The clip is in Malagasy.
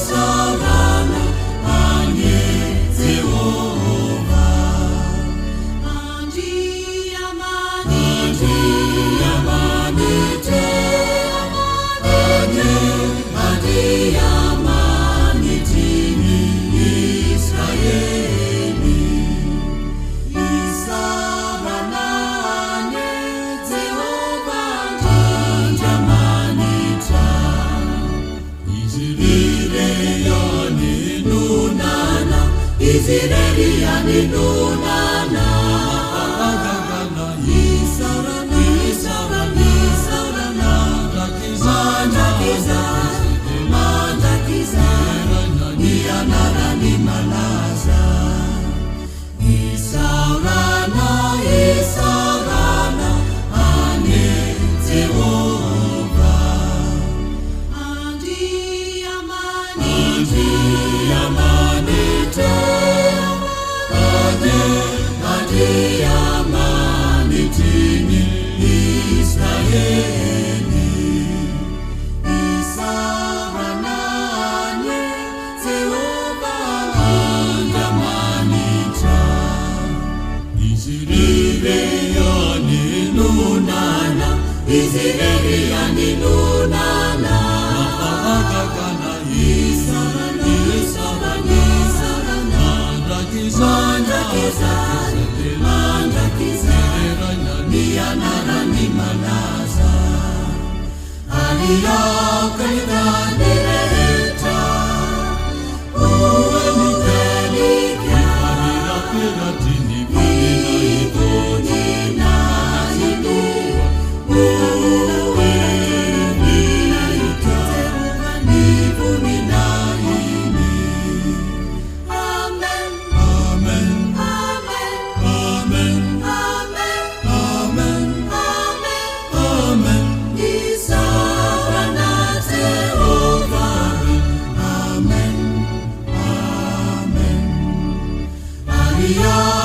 Isaurana, Panie Jehova. Andiamani, Te, Andiamani, Tini Israeli. Isaurana, Jehova, Andiamani, Israeli yaninunana, Isaurana, mandakiza, niyanara ni malaza. Isaurana, ane Jehova. Andiamani, Te, Andiamani, Tini Israeli. Isaurana, Jehova, Andiamani, Israeli yaninunana, Israeli yaninunana. Mandakiza, niyanara ni malaza. Aliyokanireta, uwe nikelike, nivuni na ini, uwe ninaita, nivuni na ini. Amen, amen, amen, amen, amen, amen, amen, amen. Isaurana Jehova. Amen, amen. Maria.